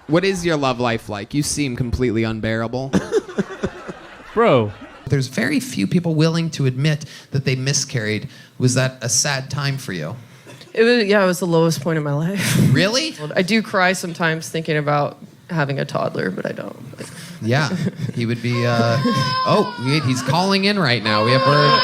What is your love life like? You seem completely unbearable. Bro. There's very few people willing to admit that they miscarried. Was that a sad time for you? It was the lowest point in my life. Really? I do cry sometimes thinking about having a toddler, but I don't. Yeah, he would be, he's calling in right now. We have word.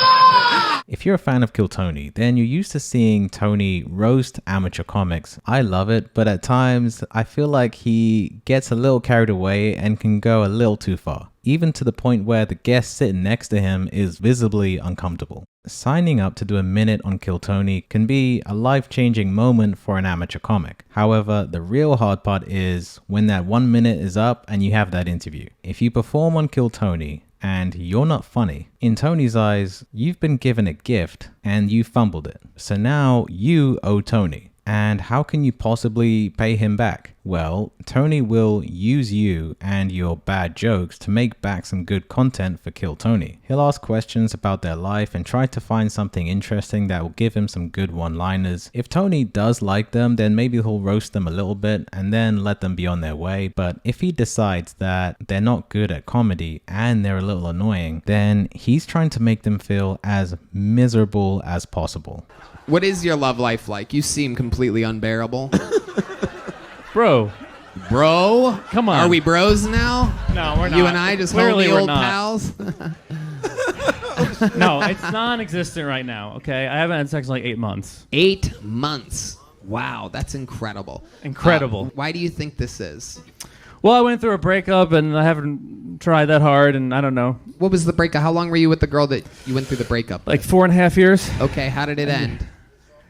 If you're a fan of Kill Tony, then you're used to seeing Tony roast amateur comics. I love it, but at times I feel like he gets a little carried away and can go a little too far, even to the point where the guest sitting next to him is visibly uncomfortable. Signing up to do a minute on Kill Tony can be a life-changing moment for an amateur comic. However, the real hard part is when that 1 minute is up and you have that interview. If you perform on Kill Tony and you're not funny, in Tony's eyes, you've been given a gift and you fumbled it. So now you owe Tony. And how can you possibly pay him back? Well, Tony will use you and your bad jokes to make back some good content for Kill Tony. He'll ask questions about their life and try to find something interesting that will give him some good one-liners. If Tony does like them, then maybe he'll roast them a little bit and then let them be on their way. But if he decides that they're not good at comedy and they're a little annoying, then he's trying to make them feel as miserable as possible. What is your love life like? You seem completely unbearable. Bro. Bro? Come on. Are we bros now? No, we're not. You and I just Clearly homie we're old not. pals? No, it's non-existent right now, okay? I haven't had sex in like 8 months. 8 months. Wow, that's incredible. Incredible. Why do you think this is? Well, I went through a breakup and I haven't tried that hard and I don't know. What was the breakup? How long were you with the girl that you went through the breakup Like with? 4.5 years. Okay, how did it end?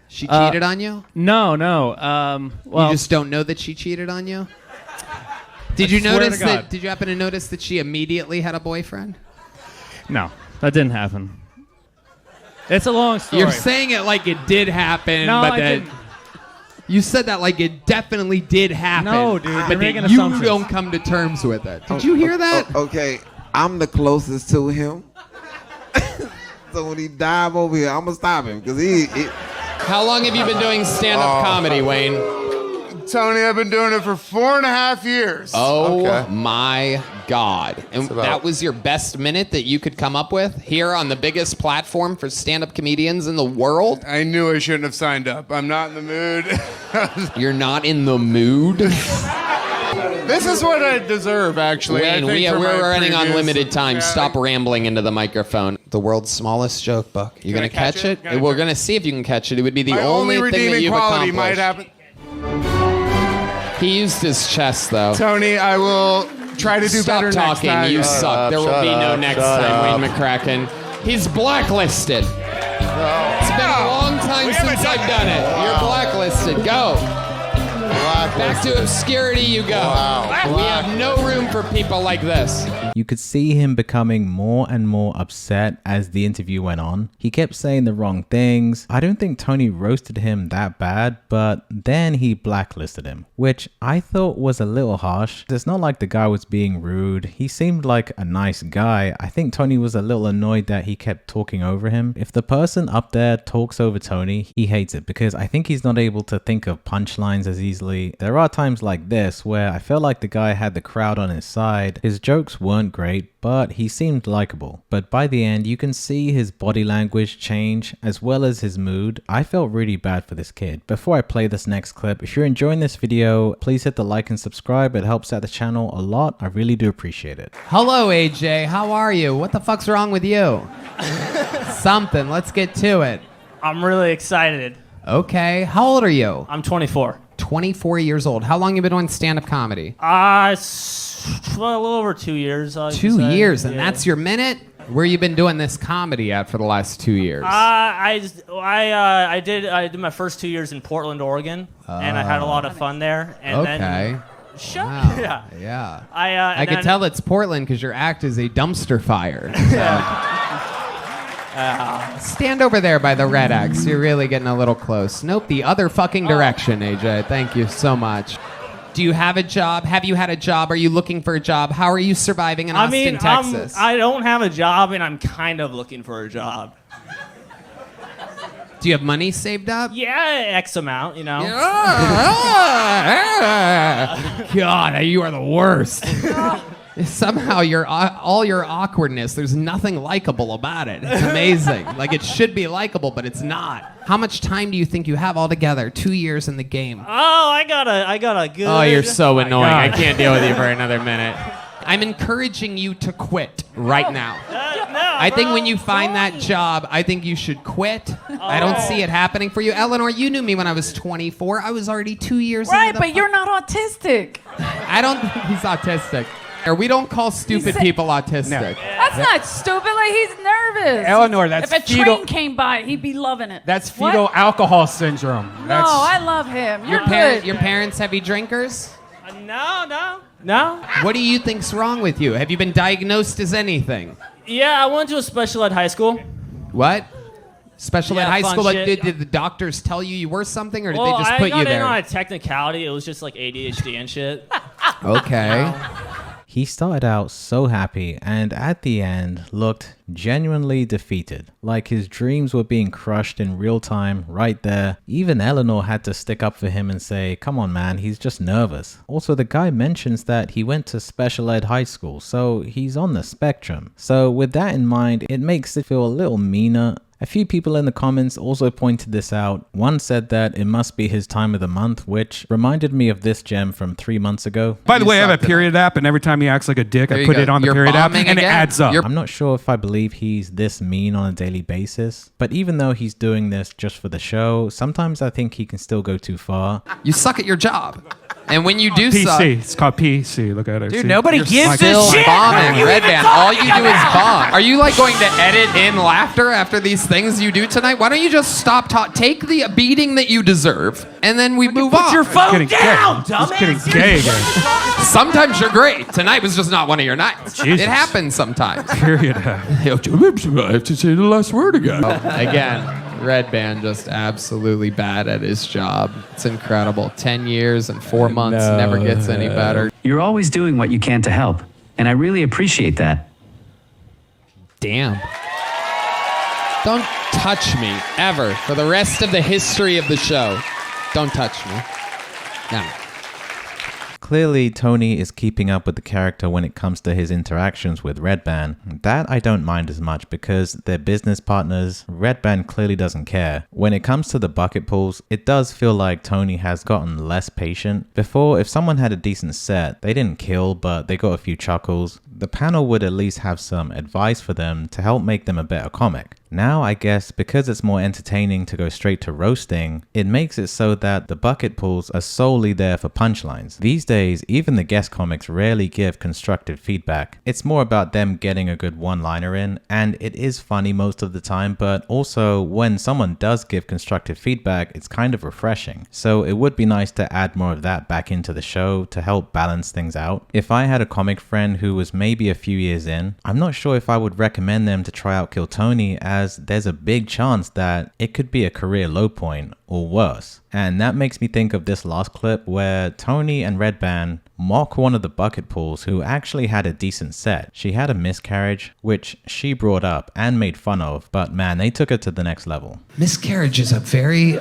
She cheated on you? No. Well, You just don't know that she cheated on you? Did you swear to notice that? God. Did you happen to notice that she immediately had a boyfriend? no, that didn't happen. It's a long story. You're saying it like it did happen, No, but I that didn't. you said that like it definitely did happen. No, dude, but you're that making you assumptions. don't come to terms with it. Did you hear that? Okay, I'm the closest to him. So when he dive over here, I'm gonna stop him because he. How long have you been doing stand-up comedy, Wayne? Tony, I've been doing it for 4.5 years. Oh my God. And that was your best minute that you could come up with here on the biggest platform for stand-up comedians in the world? I knew I shouldn't have signed up. I'm not in the mood. You're not in the mood? This is what I deserve, actually. Wayne, we're running on limited time. Stop rambling into the microphone. The world's smallest joke book. You gonna catch it? We're gonna see if you can catch it. It would be the My only thing that redeeming you've quality accomplished. might happen. He used his chest, though. Tony, I will try to do Stop better talking. next time. You suck. There will be no next time, Wayne McCracken. He's blacklisted. It's been a long time since I've done it. You're blacklisted. Go. Back to obscurity you go. We have no room for people like this. You could see him becoming more and more upset as the interview went on. He kept saying the wrong things. I don't think Tony roasted him that bad, but then he blacklisted him, which I thought was a little harsh. It's not like the guy was being rude. He seemed like a nice guy. I think Tony was a little annoyed that he kept talking over him. If the person up there talks over Tony, he hates it because I think he's not able to think of punchlines as easily. There are times like this where I felt like the guy had the crowd on his side. His jokes weren't great, but he seemed likable. But by the end, you can see his body language change as well as his mood. I felt really bad for this kid. Before I play this next clip, if you're enjoying this video, please hit the like and subscribe. It helps out the channel a lot. I really do appreciate it. Hello, AJ. How are you? What the fuck's wrong with you? Something. Let's get to it. I'm really excited. Okay. How old are you? I'm 24. 24 years old. How long have you been doing stand-up comedy? It's a little over 2 years. 2 years, and that's your minute? Where you been doing this comedy at for the last 2 years? I did my first 2 years in Portland, Oregon, and I had a lot of fun there. And then, shut Wow. yeah. Yeah. I could tell it's Portland because your act is a dumpster fire. Stand over there by the red X. You're really getting a little close. Nope, the other fucking direction, AJ. Thank you so much. Do you have a job? Have you had a job? Are you looking for a job? How are you surviving in Austin, Texas? I don't have a job, and I'm kind of looking for a job. Do you have money saved up? Yeah, X amount, you know. God, you are the worst. Somehow all your awkwardness, there's nothing likable about it. It's amazing. Like it should be likable, but it's not. How much time do you think you have altogether? 2 years in the game. Oh, I got a good. Oh, you're so annoying. I God. can't deal with you for another minute. I'm encouraging you to quit right now. I think when you find that job, I think you should quit. I don't see it happening for you. Eleanor, you knew me when I was 24. I was already 2 years Right, into but you're not autistic. I don't think he's autistic. Or we don't call stupid people autistic. No. That's not stupid. Like, he's nervous. Eleanor, that's if a fetal- train came by, he'd be loving it. That's fetal What? alcohol syndrome. No, That's, I love him. You're good. Your parents heavy drinkers? No. What do you think's wrong with you? Have you been diagnosed as anything? Yeah, I went to a special ed high school. What? Special ed Yeah, high fun school? Like, shit. did the doctors tell you were something, or did Well, they just I put got you in there? on a technicality. It was just like ADHD and shit. Okay. He started out so happy and at the end looked genuinely defeated, like his dreams were being crushed in real time right there. Even Eleanor had to stick up for him and say, come on man, he's just nervous. Also, the guy mentions that he went to special ed high school, so he's on the spectrum. So with that in mind, it makes it feel a little meaner. A few people in the comments also pointed this out. One said that it must be his time of the month, which reminded me of this gem from 3 months ago. by the You way, I have a sucked it period app, and every time he acts like a dick, There I you put go. it on the You're period app, bombing and it again. adds up. I'm not sure if I believe he's this mean on a daily basis, but even though he's doing this just for the show, sometimes I think he can still go too far. You suck at your job. And when you do PC. suck, It's called PC. Look at it. Dude, See? nobody You're gives slacking. a still shit. bombing. Red Band, all you do is bomb. Are you like going to edit in laughter after these things you do tonight? Why don't you just stop take the beating that you deserve, and then we move on. Put your phone Getting down, gay. dumbass. Just getting gay again. Sometimes you're great. Tonight was just not one of your nights. Jesus. It happens sometimes. Period app. I have to say the last word again. Again, Red Band just absolutely bad at his job. It's incredible. 10 years and 4 months never gets any better. You're always doing what you can to help, and I really appreciate that. Damn. Don't touch me, ever. For the rest of the history of the show. Don't touch me. No. Clearly, Tony is keeping up with the character when it comes to his interactions with Red Band. That I don't mind as much because they're business partners. Red Band clearly doesn't care. When it comes to the bucket pulls, it does feel like Tony has gotten less patient. Before, if someone had a decent set, they didn't kill, but they got a few chuckles. The panel would at least have some advice for them to help make them a better comic. Now, I guess, because it's more entertaining to go straight to roasting, it makes it so that the bucket pulls are solely there for punchlines. These days, even the guest comics rarely give constructive feedback. It's more about them getting a good one-liner in, and it is funny most of the time, but also when someone does give constructive feedback, it's kind of refreshing. So it would be nice to add more of that back into the show to help balance things out. If I had a comic friend who was maybe a few years in, I'm not sure if I would recommend them to try out Kill Tony, as there's a big chance that it could be a career low point or worse. And that makes me think of this last clip where Tony and Red Band mock one of the bucket pulls who actually had a decent set. She had a miscarriage, which she brought up and made fun of, but man, they took it to the next level. Miscarriage is a very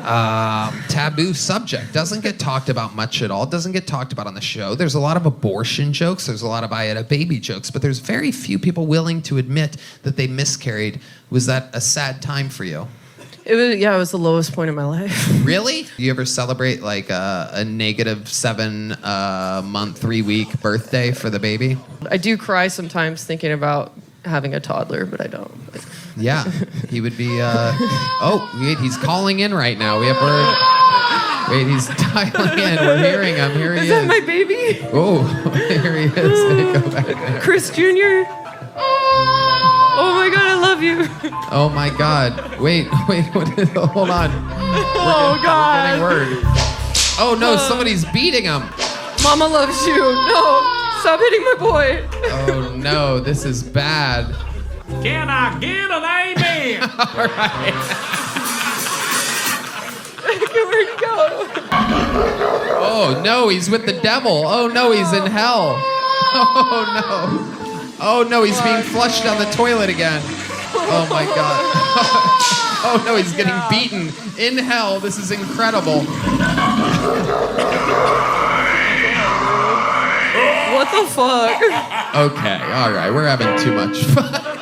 taboo subject. Doesn't get talked about much at all. Doesn't get talked about on the show. There's a lot of abortion jokes. There's a lot of I had a baby jokes, but there's very few people willing to admit that they miscarried. Was that a sad time for you? It was the lowest point in my life. Really? Do you ever celebrate like a negative 7 month, 3 week birthday for the baby? I do cry sometimes thinking about having a toddler, but I don't. Yeah, he would be. Oh, wait, he's calling in right now. We have word. Wait, he's dialing in. We're hearing him. Here he is. Is that my baby? Oh, here he is. Go back there. Chris Jr. Oh my God, I love you. Oh my God. Wait. What is, hold on. Oh God. We're getting word. Oh no, somebody's beating him. Mama loves you. No, stop hitting my boy. Oh no, this is bad. Can I get an amen? All right. Where'd he go? Oh no, he's with the devil. Oh no, he's in hell. Oh no. Oh no, he's being flushed down the toilet again. Oh my God. Oh no, he's getting beaten in hell. This is incredible. What the fuck? Okay, all right, we're having too much fun.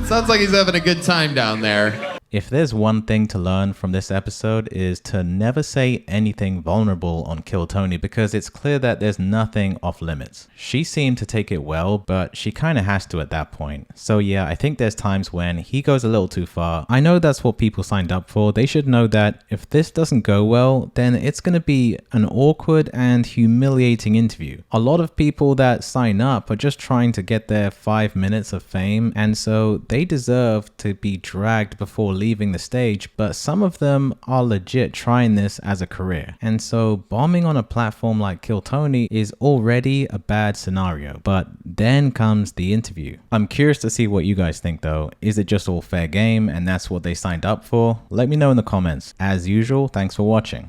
Sounds like he's having a good time down there. If there's one thing to learn from this episode is to never say anything vulnerable on Kill Tony, because it's clear that there's nothing off limits. She seemed to take it well, but she kind of has to at that point. So yeah, I think there's times when he goes a little too far. I know that's what people signed up for. They should know that if this doesn't go well, then it's going to be an awkward and humiliating interview. A lot of people that sign up are just trying to get their 5 minutes of fame, and so they deserve to be dragged before leaving the stage, but some of them are legit trying this as a career. And so bombing on a platform like Kill Tony is already a bad scenario, but then comes the interview. I'm curious to see what you guys think though. Is it just all fair game and that's what they signed up for? Let me know in the comments. As usual, thanks for watching.